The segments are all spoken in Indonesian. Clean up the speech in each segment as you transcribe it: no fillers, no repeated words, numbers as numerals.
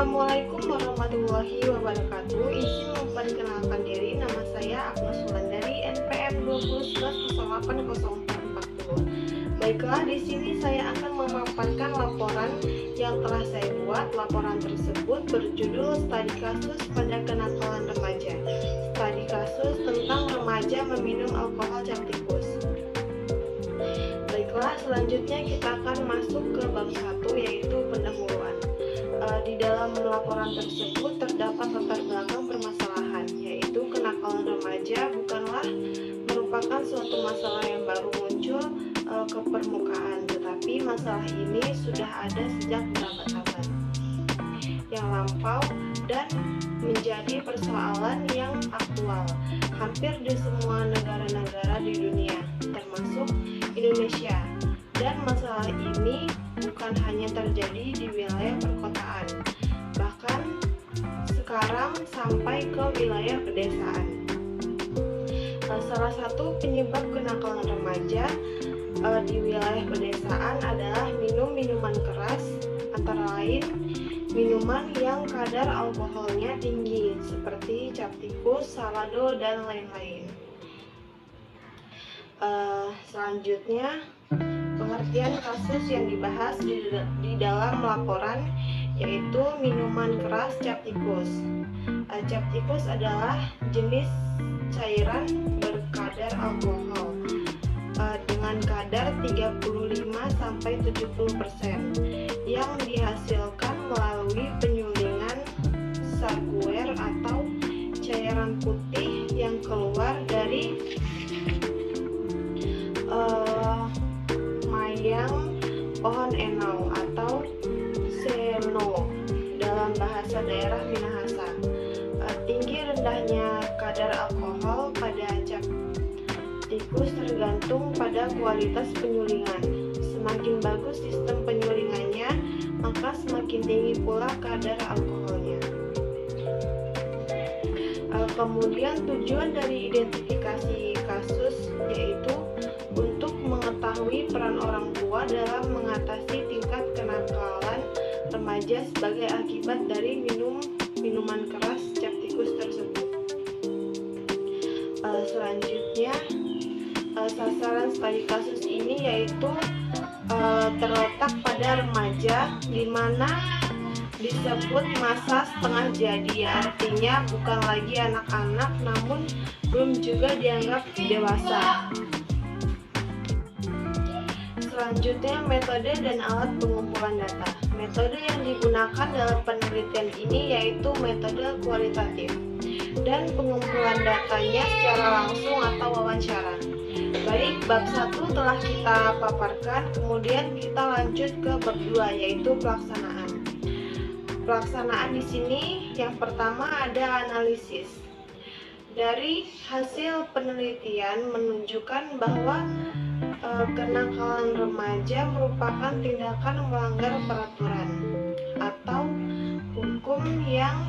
Assalamualaikum warahmatullahi wabarakatuh. Izin memperkenalkan diri, nama saya Agnes Wulandari, NPM 2011080440. Baiklah, di sini saya akan memaparkan laporan yang telah saya buat. Laporan tersebut berjudul Studi Kasus pada Kenakalan Remaja. Studi kasus tentang remaja meminum alkohol cap tikus. Baiklah, selanjutnya kita akan masuk ke bab 1, yaitu pendahuluan. Di dalam laporan tersebut terdapat latar belakang permasalahan, yaitu kenakalan remaja bukanlah merupakan suatu masalah yang baru muncul ke permukaan, tetapi masalah ini sudah ada sejak berabad-abad yang lampau dan menjadi persoalan yang aktual hampir di semua negara-negara di dunia, termasuk Indonesia. Dan masalah ini bukan hanya terjadi di wilayah perkotaan, bahkan sekarang sampai ke wilayah pedesaan. Salah satu penyebab kenakalan remaja di wilayah pedesaan adalah minum minuman keras, antara lain minuman yang kadar alkoholnya tinggi seperti cap tikus, salado, dan lain-lain. Selanjutnya, pengertian kasus yang dibahas di dalam laporan yaitu minuman keras cap tikus. Cap tikus adalah jenis cairan berkadar alkohol dengan kadar 35-70% yang dihasilkan melalui penyulingan saguer atau cairan putih yang keluar dari mayang pohon enau atau seno dalam bahasa daerah Minahasa. Tinggi rendahnya kadar alkohol pada cap tikus tergantung pada kualitas penyulingan. Semakin bagus sistem penyulingannya, maka semakin tinggi pula kadar alkoholnya. Kemudian tujuan dari identifikasi kasus yaitu untuk mengetahui peran orang tua dalam mengatasi tingkat kenakalan remaja sebagai akibat dari minuman keras cap tikus tersebut. Selanjutnya, sasaran studi kasus ini yaitu terletak pada remaja, di mana disebut masa setengah jadi, artinya bukan lagi anak-anak namun belum juga dianggap dewasa. Selanjutnya, metode dan alat pengumpulan data. Metode yang digunakan dalam penelitian ini yaitu metode kualitatif, dan pengumpulan datanya secara langsung atau wawancara. Baik, bab 1 telah kita paparkan, kemudian kita lanjut ke bab 2 yaitu pelaksanaan. Pelaksanaan di sini yang pertama ada analisis. Dari hasil penelitian menunjukkan bahwa kenakalan remaja merupakan tindakan melanggar peraturan atau hukum yang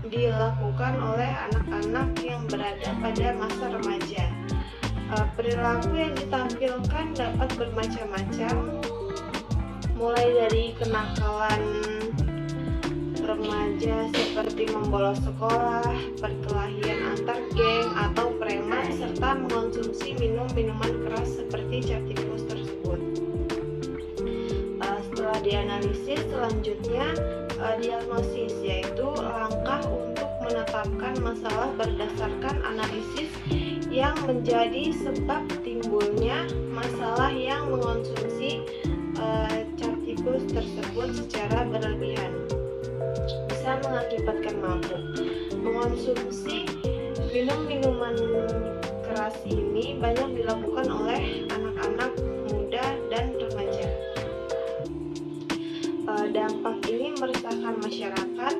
dilakukan oleh anak-anak yang berada pada masa remaja. Perilaku yang ditampilkan dapat bermacam-macam, mulai dari kenakalan remaja seperti membolos sekolah, perkelahian antar geng atau preman, serta mengonsumsi minuman keras seperti cap tikus tersebut. Setelah dianalisis, selanjutnya diagnosis, yaitu langkah untuk menetapkan masalah berdasarkan analisis yang menjadi sebab timbulnya masalah yang mengonsumsi cap tikus tersebut secara berlebihan bisa mengakibatkan mabuk. Mengonsumsi minuman keras ini banyak dilakukan oleh anak-anak muda dan remaja. Dampak ini meresahkan masyarakat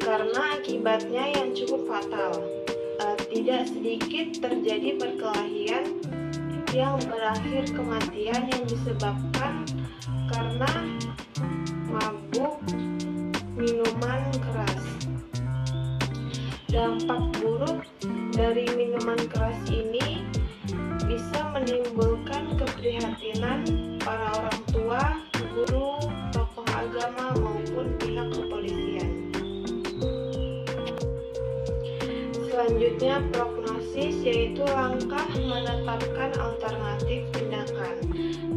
karena akibatnya yang cukup fatal. Tidak sedikit terjadi perkelahian yang berakhir kematian yang disebabkan karena mabuk minuman keras. Dampak buruk dari minuman keras ini bisa menimbulkan keprihatinan para orang tua, guru, tokoh agama maupun pihak kepolisian. Selanjutnya prognosis, yaitu langkah menetapkan alternatif tindakan.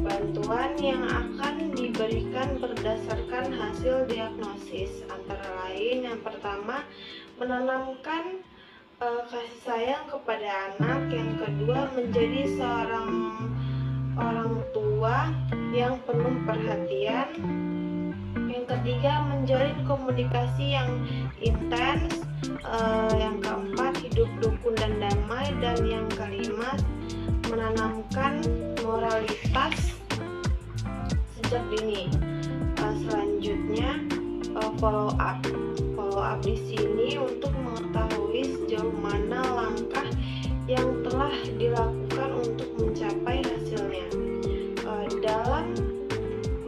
Bantuan yang akan diberikan berdasarkan hasil diagnosis antara lain yang pertama menanamkan kasih sayang kepada anak, yang kedua menjadi seorang orang tua yang penuh perhatian, yang ketiga menjalin komunikasi yang intens, yang keempat hidup rukun dan damai, dan yang kelima menanamkan moralitas sejak dini. Selanjutnya follow up di sini untuk mengetahui sejauh mana langkah yang telah dilakukan untuk mencapai hasilnya. Dalam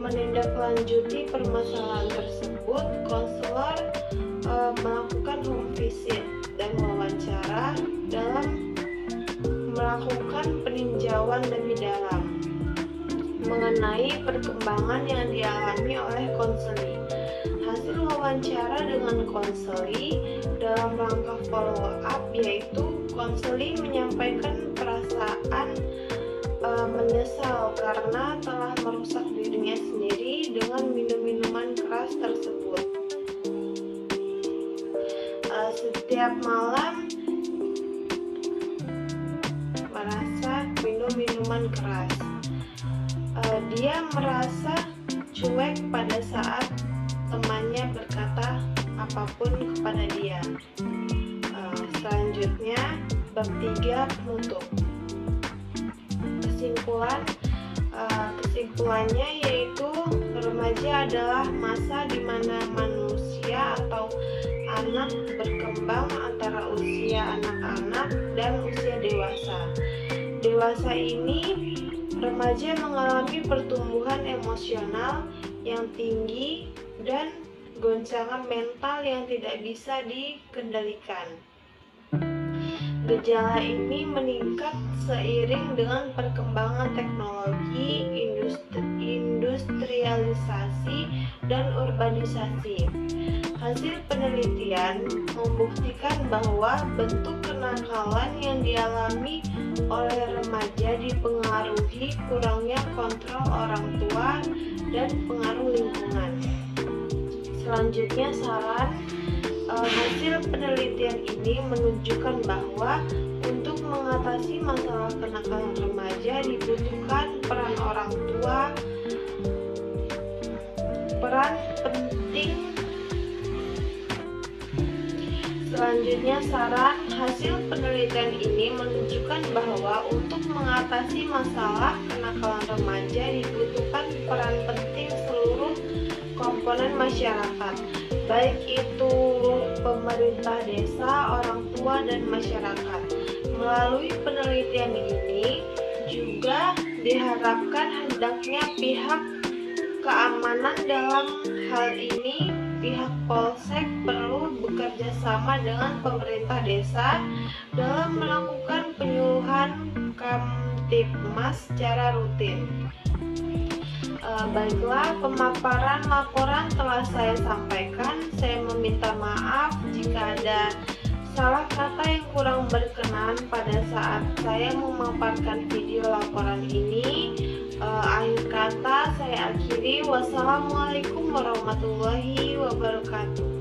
menindaklanjuti permasalahan tersebut, konselor melakukan home visit dan wawancara dalam melakukan peninjauan lebih dalam mengenai perkembangan yang dialami oleh konseli. Hasil wawancara dengan konseli dalam rangka follow up, yaitu konseli menyampaikan perasaan menyesal karena telah merusak dirinya sendiri dengan minum-minuman keras tersebut. Setiap malam merasa minum minuman keras. Dia merasa cuek pada saat temannya berkata apapun kepada dia. Selanjutnya bab 3 penutup. Kesimpulannya yaitu remaja adalah masa di mana manusia atau anak berkembang antara usia anak-anak dan usia dewasa. Dewasa ini remaja mengalami pertumbuhan emosional yang tinggi dan goncangan mental yang tidak bisa dikendalikan. Gejala ini meningkat seiring dengan perkembangan teknologi, industrialisasi, dan urbanisasi. Hasil penelitian membuktikan bahwa bentuk kenakalan yang dialami oleh remaja dipengaruhi kurangnya kontrol orang tua dan pengaruh lingkungan. Selanjutnya saran. Hasil penelitian ini menunjukkan bahwa untuk mengatasi masalah kenakalan remaja dibutuhkan peran orang tua, peran penting. Selanjutnya saran, hasil penelitian ini menunjukkan bahwa untuk mengatasi masalah kenakalan remaja dibutuhkan peran penting seluruh komponen masyarakat, baik itu pemerintah desa, orang tua, dan masyarakat. Melalui penelitian ini juga diharapkan hendaknya pihak keamanan, dalam hal ini pihak Polsek, perlu bekerja sama dengan pemerintah desa dalam melakukan penyuluhan Kamtibmas secara rutin. Baiklah, pemaparan laporan telah saya sampaikan. Saya meminta maaf jika ada salah kata yang kurang berkenan pada saat saya memaparkan video laporan ini. Akhir kata saya akhiri. Wassalamualaikum warahmatullahi wabarakatuh.